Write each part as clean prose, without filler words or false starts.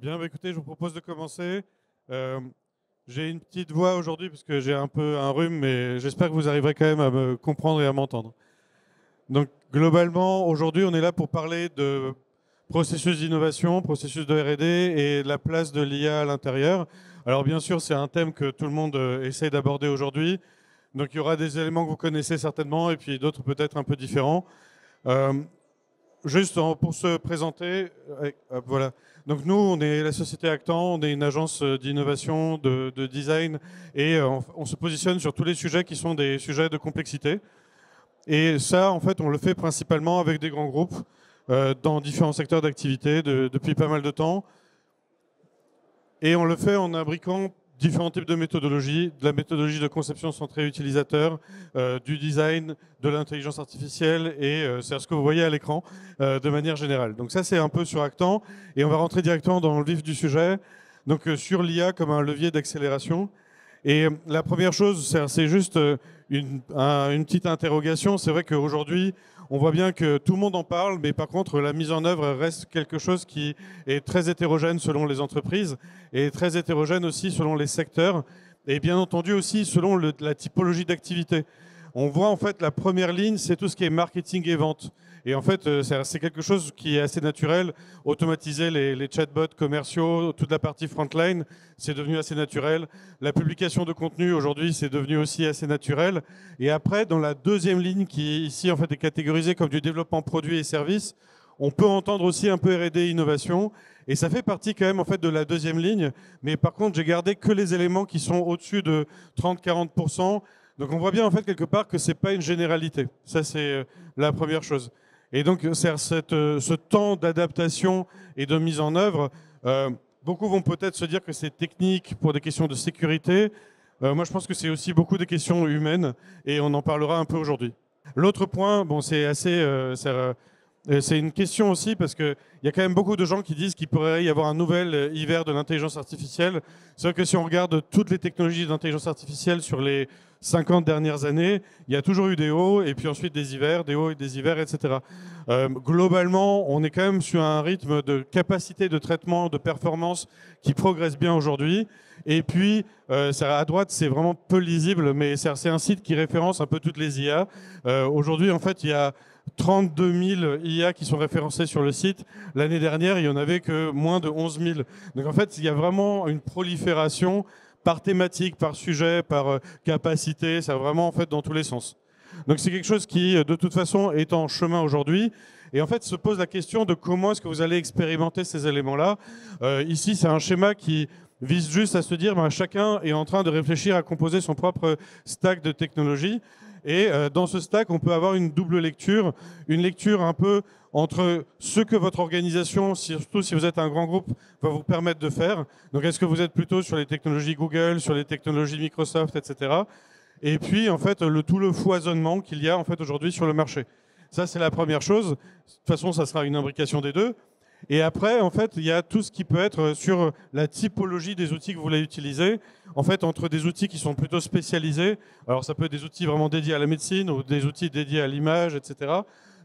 Bien, bah, écoutez, je vous propose de commencer. Euh, j'ai une petite voix aujourd'hui parce que j'ai un peu un rhume, mais j'espère que vous arriverez quand même à me comprendre et à m'entendre. Donc, globalement, aujourd'hui, on est là pour parler de processus d'innovation, processus de R&D et de la place de l'IA à l'intérieur. Alors, bien sûr, c'est un thème que tout le monde essaye d'aborder aujourd'hui. Donc, il y aura des éléments que vous connaissez certainement et puis d'autres peut-être un peu différents. Euh, Juste pour se présenter, voilà. Donc nous, on est la société Actant, on est une agence d'innovation, de design, et on se positionne sur tous les sujets qui sont des sujets de complexité. Et ça, en fait, on le fait principalement avec des grands groupes dans différents secteurs d'activité depuis pas mal de temps. Et on le fait en imbriquant différents types de méthodologies, de la méthodologie de conception centrée utilisateur, du design, de l'intelligence artificielle, et c'est ce que vous voyez à l'écran de manière générale. Donc ça, c'est un peu sur Actant, et on va rentrer directement dans le vif du sujet, donc sur l'IA comme un levier d'accélération. Et la première chose, c'est juste une petite interrogation. C'est vrai qu'aujourd'hui, on voit bien que tout le monde en parle, mais par contre, la mise en œuvre reste quelque chose qui est très hétérogène selon les entreprises et très hétérogène aussi selon les secteurs et bien entendu aussi selon la typologie d'activité. On voit en fait la première ligne, c'est tout ce qui est marketing et vente. Et en fait, c'est quelque chose qui est assez naturel. Automatiser les chatbots commerciaux, toute la partie frontline, c'est devenu assez naturel. La publication de contenu, aujourd'hui, c'est devenu aussi assez naturel. Et après, dans la deuxième ligne, qui ici en fait est catégorisée comme du développement produits et services, on peut entendre aussi un peu R&D innovation. Et ça fait partie quand même en fait de la deuxième ligne. Mais par contre, j'ai gardé que les éléments qui sont au-dessus de 30-40%. Donc on voit bien en fait quelque part que c'est pas une généralité. Ça, c'est la première chose. Et donc, ce temps d'adaptation et de mise en œuvre, beaucoup vont peut-être se dire que c'est technique pour des questions de sécurité. Moi, je pense que c'est aussi beaucoup des questions humaines, et on en parlera un peu aujourd'hui. L'autre point, bon, c'est assez, c'est une question aussi parce qu'il y a quand même beaucoup de gens qui disent qu'il pourrait y avoir un nouvel hiver de l'intelligence artificielle. C'est vrai que si on regarde toutes les technologies d'intelligence artificielle sur les 50 dernières années, il y a toujours eu des hauts et puis ensuite des hivers, des hauts et des hivers, etc. Globalement, on est quand même sur un rythme de capacité de traitement, de performance qui progresse bien aujourd'hui. Et puis, à droite, c'est vraiment peu lisible, mais c'est un site qui référence un peu toutes les IA. Aujourd'hui, en fait, il y a 32 000 IA qui sont référencés sur le site. L'année dernière, il n'y en avait que moins de 11 000. Donc en fait, il y a vraiment une prolifération par thématique, par sujet, par capacité. Ça va vraiment en fait dans tous les sens. Donc c'est quelque chose qui, de toute façon, est en chemin aujourd'hui. Et en fait, se pose la question de comment est-ce que vous allez expérimenter ces éléments-là. Ici, c'est un schéma qui vise juste à se dire, ben, chacun est en train de réfléchir à composer son propre stack de technologie. Et dans ce stack, on peut avoir une double lecture, une lecture un peu entre ce que votre organisation, surtout si vous êtes un grand groupe, va vous permettre de faire. Donc, est-ce que vous êtes plutôt sur les technologies Google, sur les technologies Microsoft, etc. Et puis, en fait, tout le foisonnement qu'il y a en fait aujourd'hui sur le marché. Ça, c'est la première chose. De toute façon, ça sera une imbrication des deux. Et après, en fait, il y a tout ce qui peut être sur la typologie des outils que vous voulez utiliser. En fait, entre des outils qui sont plutôt spécialisés, alors ça peut être des outils vraiment dédiés à la médecine ou des outils dédiés à l'image, etc.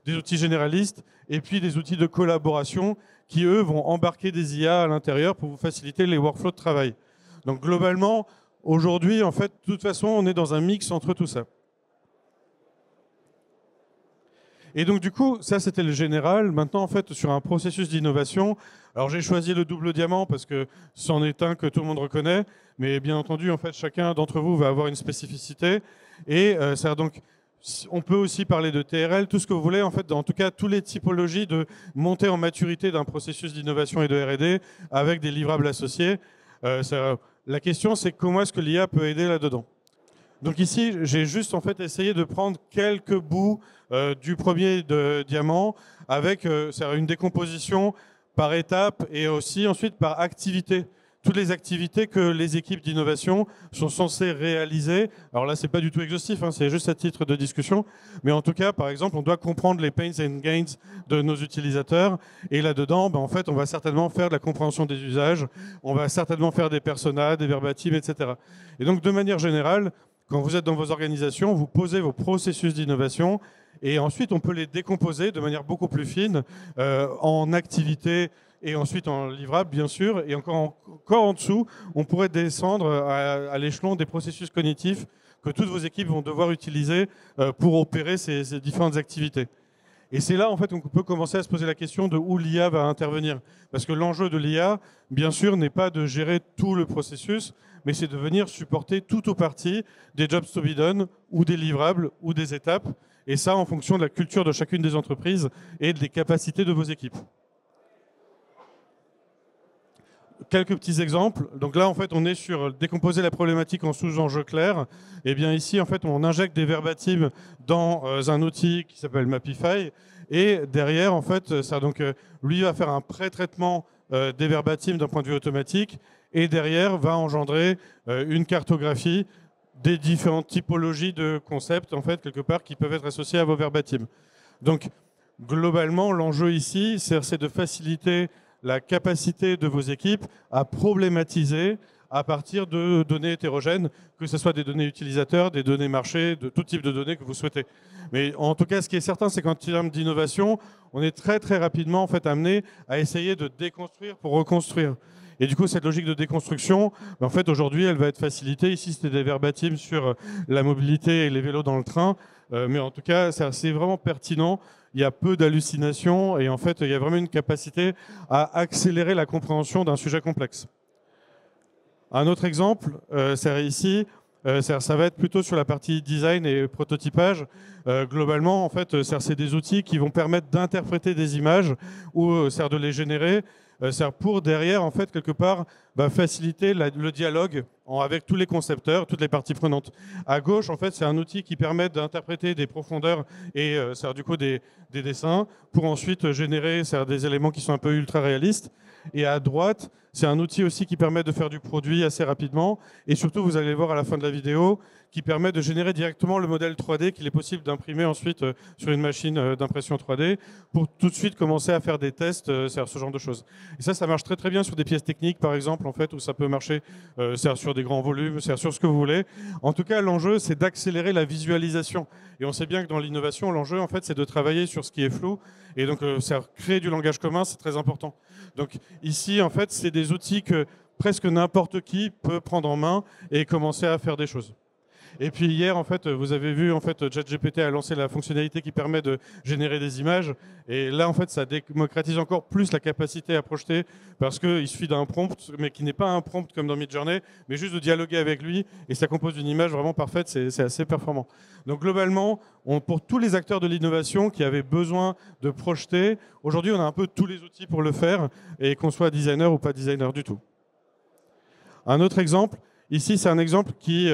Des outils généralistes, et puis des outils de collaboration qui, eux, vont embarquer des IA à l'intérieur pour vous faciliter les workflows de travail. Donc, globalement, aujourd'hui, en fait, de toute façon, on est dans un mix entre tout ça. Et donc, du coup, ça, c'était le général. Maintenant, en fait, sur un processus d'innovation, alors j'ai choisi le double diamant parce que c'en est un que tout le monde reconnaît, mais bien entendu, en fait, chacun d'entre vous va avoir une spécificité. Et donc, on peut aussi parler de TRL, tout ce que vous voulez, en fait, en tout cas, toutes les typologies de montée en maturité d'un processus d'innovation et de R&D avec des livrables associés. La question, c'est comment est-ce que l'IA peut aider là-dedans. Donc ici, j'ai juste en fait essayé de prendre quelques bouts du premier diamant avec une décomposition par étape et aussi ensuite par activité. Toutes les activités que les équipes d'innovation sont censées réaliser. Alors là, c'est pas du tout exhaustif, hein, c'est juste à titre de discussion. Mais en tout cas, par exemple, on doit comprendre les pains and gains de nos utilisateurs. Et là-dedans, en fait, on va certainement faire de la compréhension des usages. On va certainement faire des personas, des verbatims, etc. Et donc, de manière générale, quand vous êtes dans vos organisations, vous posez vos processus d'innovation Et ensuite, on peut les décomposer de manière beaucoup plus fine en activités et ensuite en livrables, bien sûr. Et encore en dessous, on pourrait descendre à l'échelon des processus cognitifs que toutes vos équipes vont devoir utiliser pour opérer ces différentes activités. Et c'est là, en fait, qu'on peut commencer à se poser la question de où l'IA va intervenir. Parce que l'enjeu de l'IA, bien sûr, n'est pas de gérer tout le processus, mais c'est de venir supporter tout ou partie des jobs to be done, ou des livrables, ou des étapes. Et ça, en fonction de la culture de chacune des entreprises et des capacités de vos équipes. Quelques petits exemples. Donc là, en fait, on est sur décomposer la problématique en sous-enjeux clairs. Et bien ici, en fait, on injecte des verbatims dans un outil qui s'appelle Mapify. Et derrière, en fait, ça, donc, lui va faire un pré-traitement des verbatims d'un point de vue automatique. Et derrière, va engendrer une cartographie des différentes typologies de concepts, en fait, quelque part, qui peuvent être associés à vos verbatims. Donc, globalement, l'enjeu ici, c'est de faciliter la capacité de vos équipes à problématiser à partir de données hétérogènes, que ce soit des données utilisateurs, des données marché, de tout type de données que vous souhaitez. Mais en tout cas, ce qui est certain, c'est qu'en termes d'innovation, on est très très rapidement en fait, amené à essayer de déconstruire pour reconstruire. Et du coup, cette logique de déconstruction, en fait, aujourd'hui, elle va être facilitée. Ici, c'était des verbatims sur la mobilité et les vélos dans le train. Mais en tout cas, c'est vraiment pertinent. Il y a peu d'hallucinations et en fait, il y a vraiment une capacité à accélérer la compréhension d'un sujet complexe. Un autre exemple, c'est ici, ça va être plutôt sur la partie design et prototypage. Globalement, en fait, c'est des outils qui vont permettre d'interpréter des images ou de les générer. Pour derrière, en fait, quelque part, faciliter le dialogue avec tous les concepteurs, toutes les parties prenantes. À gauche, en fait, c'est un outil qui permet d'interpréter des profondeurs et du coup des dessins pour ensuite générer des éléments qui sont un peu ultra réalistes. Et à droite, c'est un outil aussi qui permet de faire du produit assez rapidement. Et surtout, vous allez voir à la fin de la vidéo, qui permet de générer directement le modèle 3D qu'il est possible d'imprimer ensuite sur une machine d'impression 3D pour tout de suite commencer à faire des tests, ce genre de choses. Et ça marche très très bien sur des pièces techniques, par exemple, en fait, où ça peut marcher sur des grands volumes, sur ce que vous voulez. En tout cas, l'enjeu, c'est d'accélérer la visualisation. Et on sait bien que dans l'innovation, l'enjeu, en fait, c'est de travailler sur ce qui est flou. Et donc, créer du langage commun, c'est très important. Donc, ici, en fait, c'est des outils que presque n'importe qui peut prendre en main et commencer à faire des choses. Et puis hier, en fait, vous avez vu, en fait, ChatGPT a lancé la fonctionnalité qui permet de générer des images. Et là, en fait, ça démocratise encore plus la capacité à projeter parce qu'il suffit d'un prompt, mais qui n'est pas un prompt comme dans Midjourney, mais juste de dialoguer avec lui et ça compose une image vraiment parfaite. C'est assez performant. Donc globalement, pour tous les acteurs de l'innovation qui avaient besoin de projeter, aujourd'hui, on a un peu tous les outils pour le faire et qu'on soit designer ou pas designer du tout. Un autre exemple, ici, c'est un exemple qui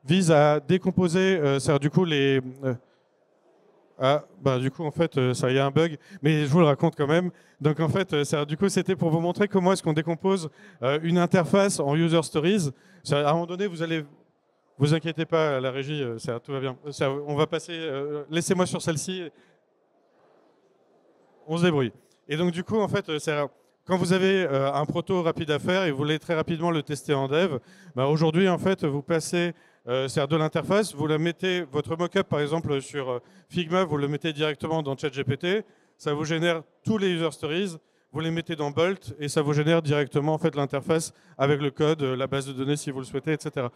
vise à décomposer, du coup, du coup, en fait, il y a un bug, mais je vous le raconte quand même. Donc, en fait, du coup, c'était pour vous montrer comment est-ce qu'on décompose une interface en user stories. À un moment donné, vous inquiétez pas, la régie, tout va bien. On va passer, laissez-moi sur celle-ci. On se débrouille. Et donc, du coup, en fait, quand vous avez un proto rapide à faire et vous voulez très rapidement le tester en dev, aujourd'hui, en fait, vous passez de l'interface, vous la mettez, votre mockup par exemple sur Figma, vous le mettez directement dans ChatGPT, ça vous génère tous les user stories, vous les mettez dans Bolt et ça vous génère directement en fait l'interface avec le code, la base de données si vous le souhaitez, etc.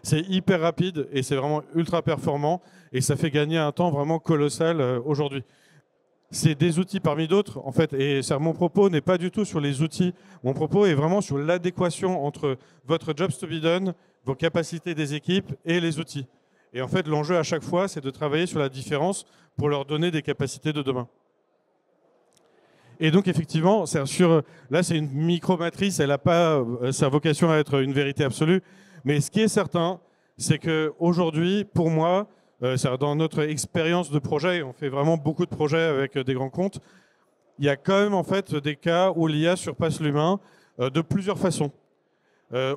C'est hyper rapide et c'est vraiment ultra performant et ça fait gagner un temps vraiment colossal aujourd'hui. C'est des outils parmi d'autres, en fait, et mon propos n'est pas du tout sur les outils. Mon propos est vraiment sur l'adéquation entre votre jobs to be done, vos capacités des équipes et les outils. Et en fait, l'enjeu à chaque fois, c'est de travailler sur la différence pour leur donner des capacités de demain. Et donc, effectivement, là, c'est une micro-matrice, elle n'a pas sa vocation à être une vérité absolue. Mais ce qui est certain, c'est qu'aujourd'hui, pour moi, dans notre expérience de projet, on fait vraiment beaucoup de projets avec des grands comptes, il y a quand même en fait des cas où l'IA surpasse l'humain de plusieurs façons.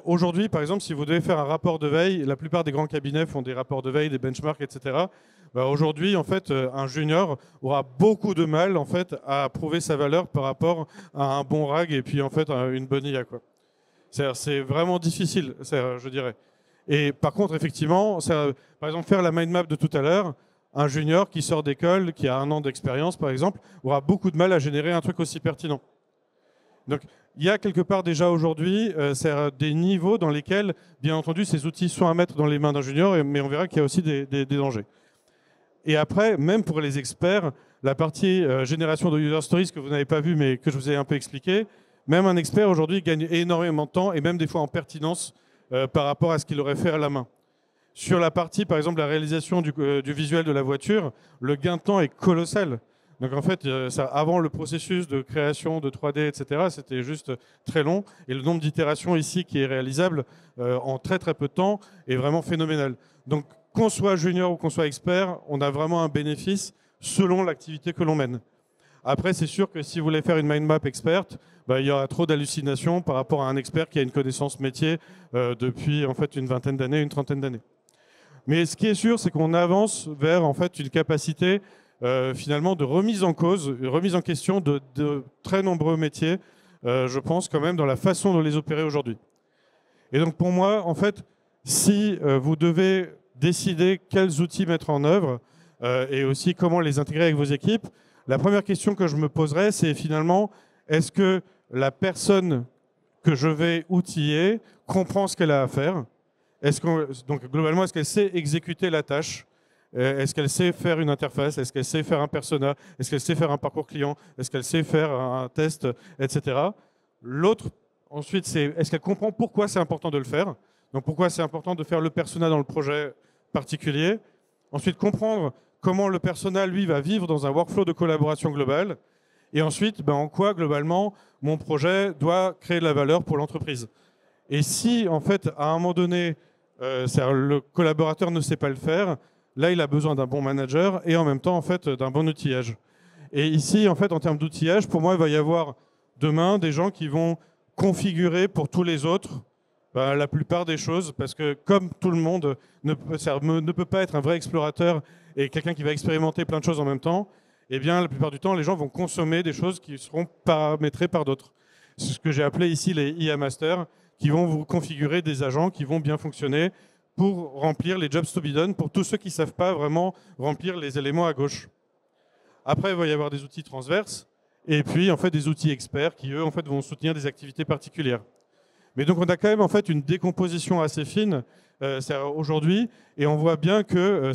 Aujourd'hui, par exemple, si vous devez faire un rapport de veille, la plupart des grands cabinets font des rapports de veille, des benchmarks, etc. Aujourd'hui, en fait, un junior aura beaucoup de mal en fait, à prouver sa valeur par rapport à un bon RAG et puis en fait à une bonne IA, quoi. C'est vraiment difficile, je dirais. Et par contre, effectivement, par exemple, faire la mind map de tout à l'heure, un junior qui sort d'école, qui a 1 an d'expérience par exemple, aura beaucoup de mal à générer un truc aussi pertinent. Donc il y a quelque part déjà aujourd'hui des niveaux dans lesquels, bien entendu, ces outils sont à mettre dans les mains d'un junior, mais on verra qu'il y a aussi des dangers. Et après, même pour les experts, la partie génération de user stories que vous n'avez pas vu mais que je vous ai un peu expliqué, même un expert aujourd'hui gagne énormément de temps et même des fois en pertinence par rapport à ce qu'il aurait fait à la main. Sur la partie, par exemple, la réalisation du visuel de la voiture, le gain de temps est colossal. Donc en fait, avant le processus de création de 3D, etc., c'était juste très long. Et le nombre d'itérations ici qui est réalisable en très très peu de temps est vraiment phénoménal. Donc qu'on soit junior ou qu'on soit expert, on a vraiment un bénéfice selon l'activité que l'on mène. Après, c'est sûr que si vous voulez faire une mind map experte, il y aura trop d'hallucinations par rapport à un expert qui a une connaissance métier depuis en fait une vingtaine d'années, une trentaine d'années. Mais ce qui est sûr, c'est qu'on avance vers en fait une capacité finalement de remise en cause, remise en question de très nombreux métiers, je pense quand même dans la façon de les opérer aujourd'hui. Et donc pour moi, en fait, si vous devez décider quels outils mettre en œuvre et aussi comment les intégrer avec vos équipes, la première question que je me poserais, c'est finalement, est-ce que la personne que je vais outiller comprend ce qu'elle a à faire? Donc globalement, est-ce qu'elle sait exécuter la tâche? Est-ce qu'elle sait faire une interface? Est-ce qu'elle sait faire un persona? Est-ce qu'elle sait faire un parcours client? Est-ce qu'elle sait faire un test, etc. L'autre, ensuite, c'est est-ce qu'elle comprend pourquoi c'est important de le faire? Donc pourquoi c'est important de faire le persona dans le projet particulier? Ensuite, comprendre comment le persona, lui, va vivre dans un workflow de collaboration globale. Et ensuite, en quoi, globalement, mon projet doit créer de la valeur pour l'entreprise. Et si, en fait, à un moment donné, le collaborateur ne sait pas le faire, là, il a besoin d'un bon manager et en même temps, en fait, d'un bon outillage. Et ici, en fait, en termes d'outillage, pour moi, il va y avoir demain des gens qui vont configurer pour tous les autres la plupart des choses, parce que comme tout le monde ne peut pas être un vrai explorateur et quelqu'un qui va expérimenter plein de choses en même temps, eh bien, la plupart du temps, les gens vont consommer des choses qui seront paramétrées par d'autres. C'est ce que j'ai appelé ici les IA Masters, qui vont vous configurer des agents qui vont bien fonctionner pour remplir les jobs to be done, pour tous ceux qui ne savent pas vraiment remplir les éléments à gauche. Après, il va y avoir des outils transverses, et puis en fait des outils experts qui, eux, en fait, vont soutenir des activités particulières. Mais donc, on a quand même en fait une décomposition assez fine aujourd'hui, et on voit bien qu'il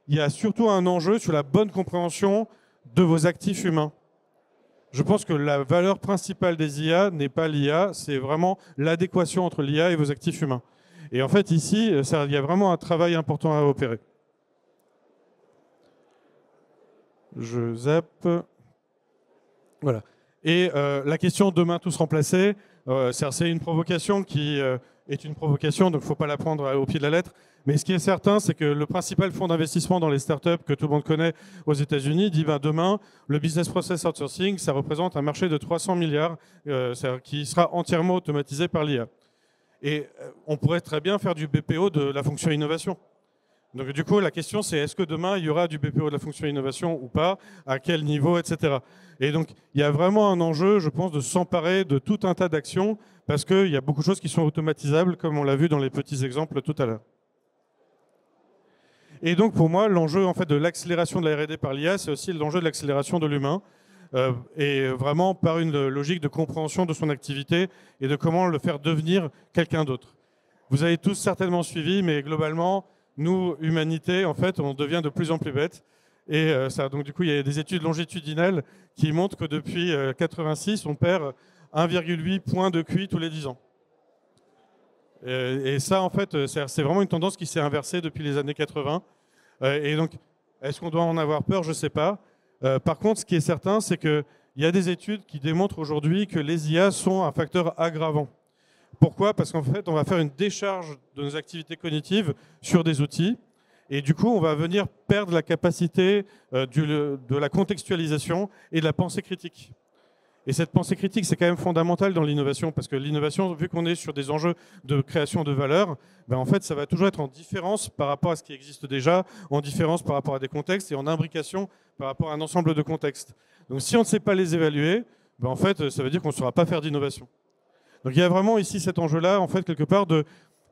y a surtout un enjeu sur la bonne compréhension de vos actifs humains. Je pense que la valeur principale des IA n'est pas l'IA, c'est vraiment l'adéquation entre l'IA et vos actifs humains. Et en fait, ici, il y a vraiment un travail important à opérer. Je zappe. Voilà. Et la question demain tous remplacés, c'est une provocation qui est une provocation, donc il ne faut pas la prendre au pied de la lettre. Mais ce qui est certain, c'est que le principal fonds d'investissement dans les startups que tout le monde connaît aux États-Unis dit demain, le business process outsourcing, ça représente un marché de 300 milliards qui sera entièrement automatisé par l'IA. Et on pourrait très bien faire du BPO de la fonction innovation. Donc du coup, la question c'est est-ce que demain il y aura du BPO de la fonction innovation ou pas, à quel niveau, etc. Et donc il y a vraiment un enjeu, je pense, de s'emparer de tout un tas d'actions parce qu'il y a beaucoup de choses qui sont automatisables, comme on l'a vu dans les petits exemples tout à l'heure. Et donc pour moi, l'enjeu en fait de l'accélération de la R&D par l'IA, c'est aussi l'enjeu de l'accélération de l'humain, et vraiment par une logique de compréhension de son activité et de comment le faire devenir quelqu'un d'autre. Vous avez tous certainement suivi, mais globalement, nous, humanité, en fait, on devient de plus en plus bêtes. Et donc du coup, il y a des études longitudinales qui montrent que depuis 86, on perd 1,8 points de QI tous les 10 ans. Et ça, en fait, c'est vraiment une tendance qui s'est inversée depuis les années 80. Et donc, est-ce qu'on doit en avoir peur? Je ne sais pas. Par contre, ce qui est certain, c'est qu'il y a des études qui démontrent aujourd'hui que les IA sont un facteur aggravant. Pourquoi? Parce qu'en fait, on va faire une décharge de nos activités cognitives sur des outils. Et du coup, on va venir perdre la capacité de la contextualisation et de la pensée critique. Et cette pensée critique, c'est quand même fondamental dans l'innovation, parce que l'innovation, vu qu'on est sur des enjeux de création de valeur, en fait, ça va toujours être en différence par rapport à ce qui existe déjà, en différence par rapport à des contextes et en imbrication par rapport à un ensemble de contextes. Donc si on ne sait pas les évaluer, en fait, ça veut dire qu'on ne saura pas faire d'innovation. Donc il y a vraiment ici cet enjeu-là, en fait, quelque part, de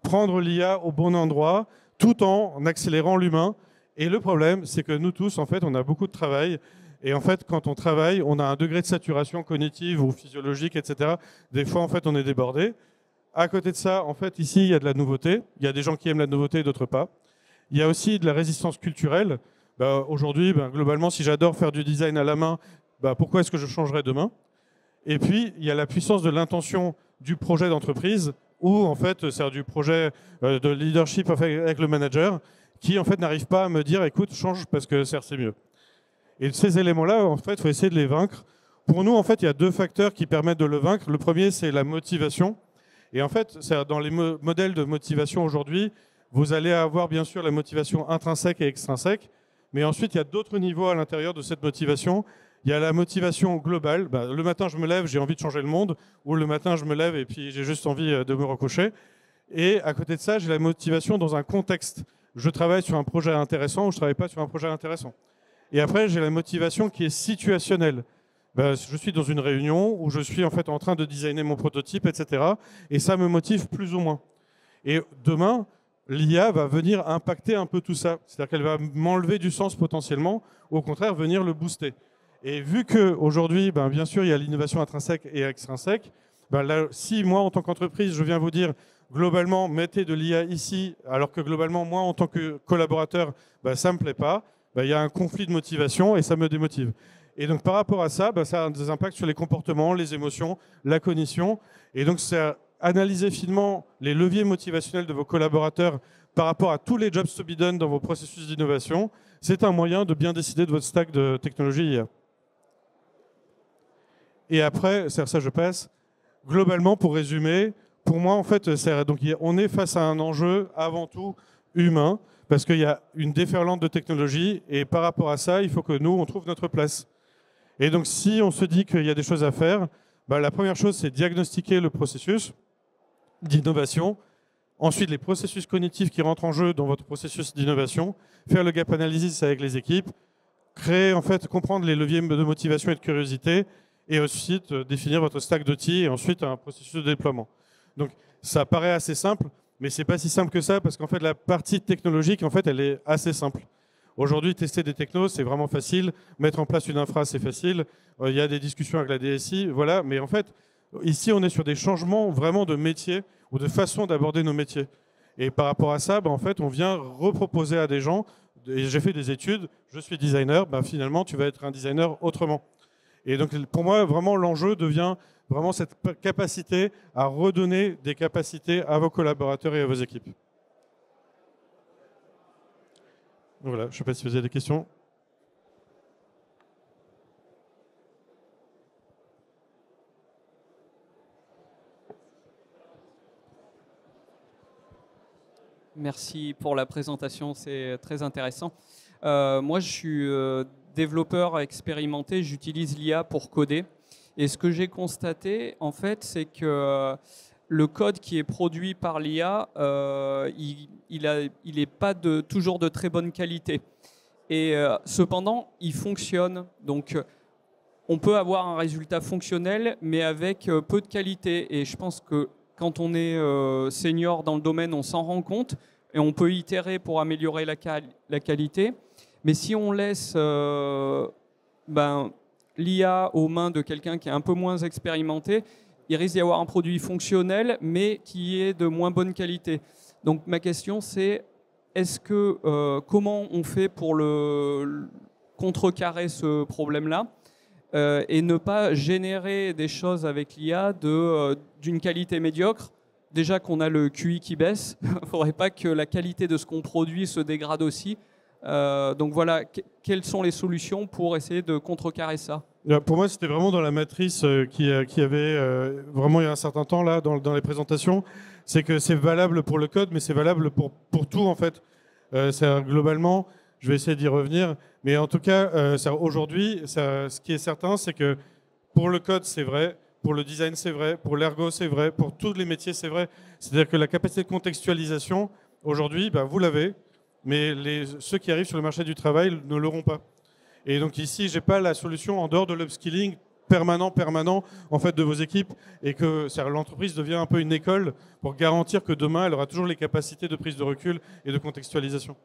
prendre l'IA au bon endroit, tout en accélérant l'humain Et le problème, c'est que nous tous, en fait, on a beaucoup de travail. Et en fait, quand on travaille, on a un degré de saturation cognitive ou physiologique, etc. Des fois, en fait, on est débordé. À côté de ça, en fait, ici, il y a de la nouveauté. Il y a des gens qui aiment la nouveauté, d'autres pas. Il y a aussi de la résistance culturelle. Aujourd'hui, globalement, si j'adore faire du design à la main, pourquoi est-ce que je changerais demain? Et puis, il y a la puissance de l'intention du projet d'entreprise, où en fait, c'est du projet de leadership avec le manager, qui en fait n'arrive pas à me dire, écoute, change parce que c'est mieux. Et ces éléments-là, en fait, il faut essayer de les vaincre. Pour nous, en fait, il y a deux facteurs qui permettent de le vaincre. Le premier, c'est la motivation. Et en fait, dans les modèles de motivation aujourd'hui, vous allez avoir bien sûr la motivation intrinsèque et extrinsèque, mais ensuite, il y a d'autres niveaux à l'intérieur de cette motivation. Il y a la motivation globale. Le matin, je me lève, j'ai envie de changer le monde, ou le matin, je me lève et puis j'ai juste envie de me recoucher. Et à côté de ça, j'ai la motivation dans un contexte. Je travaille sur un projet intéressant ou je ne travaille pas sur un projet intéressant. Et après, j'ai la motivation qui est situationnelle. Je suis dans une réunion où je suis en fait en train de designer mon prototype, etc. Et ça me motive plus ou moins. Et demain, l'IA va venir impacter un peu tout ça. C'est-à-dire qu'elle va m'enlever du sens potentiellement, ou au contraire venir le booster. Et vu qu'aujourd'hui, bien sûr, il y a l'innovation intrinsèque et extrinsèque, si moi, en tant qu'entreprise, je viens vous dire, globalement, mettez de l'IA ici, alors que globalement, moi, en tant que collaborateur, ça ne me plaît pas, il y a un conflit de motivation et ça me démotive. Et donc, par rapport à ça, ça a des impacts sur les comportements, les émotions, la cognition. Et donc, c'est analyser finement les leviers motivationnels de vos collaborateurs par rapport à tous les jobs to be done dans vos processus d'innovation. C'est un moyen de bien décider de votre stack de technologie IA. Et après, ça je passe. Globalement, pour résumer, pour moi, en fait, donc, on est face à un enjeu avant tout humain, parce qu'il y a une déferlante de technologies, et par rapport à ça, il faut que nous, on trouve notre place. Et donc, si on se dit qu'il y a des choses à faire, la première chose, c'est diagnostiquer le processus d'innovation. Ensuite, les processus cognitifs qui rentrent en jeu dans votre processus d'innovation, faire le gap analysis avec les équipes, créer, en fait, comprendre les leviers de motivation et de curiosité, et ensuite définir votre stack d'outils et ensuite un processus de déploiement. Donc, ça paraît assez simple, mais ce n'est pas si simple que ça parce qu'en fait, la partie technologique, en fait, elle est assez simple. Aujourd'hui, tester des technos, c'est vraiment facile. Mettre en place une infra, c'est facile. Il y a des discussions avec la DSI, voilà. Mais en fait, ici, on est sur des changements vraiment de métier ou de façon d'aborder nos métiers. Et par rapport à ça, en fait, on vient reproposer à des gens, et j'ai fait des études, je suis designer, finalement, tu vas être un designer autrement. Et donc, pour moi, vraiment, l'enjeu devient vraiment cette capacité à redonner des capacités à vos collaborateurs et à vos équipes. Voilà, je ne sais pas si vous avez des questions. Merci pour la présentation, c'est très intéressant. Moi, je suis développeur expérimenté, j'utilise l'IA pour coder. Et ce que j'ai constaté, en fait, c'est que le code qui est produit par l'IA, il n'est pas toujours de très bonne qualité. Et cependant, il fonctionne. Donc, on peut avoir un résultat fonctionnel, mais avec peu de qualité. Et je pense que quand on est senior dans le domaine, on s'en rend compte et on peut itérer pour améliorer la qualité. Mais si on laisse l'IA aux mains de quelqu'un qui est un peu moins expérimenté, il risque d'y avoir un produit fonctionnel, mais qui est de moins bonne qualité. Donc ma question, c'est comment on fait pour contrecarrer ce problème-là et ne pas générer des choses avec l'IA d'une qualité médiocre. Déjà qu'on a le QI qui baisse, il ne faudrait pas que la qualité de ce qu'on produit se dégrade aussi. Donc voilà, quelles sont les solutions pour essayer de contrecarrer ça? Pour moi, c'était vraiment dans la matrice qui avait vraiment il y a un certain temps là, dans les présentations. C'est que c'est valable pour le code, mais c'est valable pour tout en fait. Globalement, je vais essayer d'y revenir. Mais en tout cas, aujourd'hui, ce qui est certain, c'est que pour le code, c'est vrai. Pour le design, c'est vrai. Pour l'ergo, c'est vrai. Pour tous les métiers, c'est vrai. C'est-à-dire que la capacité de contextualisation, aujourd'hui, vous l'avez. Mais ceux qui arrivent sur le marché du travail ne l'auront pas. Et donc ici, je n'ai pas la solution en dehors de l'upskilling permanent en fait, de vos équipes et que l'entreprise devient un peu une école pour garantir que demain, elle aura toujours les capacités de prise de recul et de contextualisation.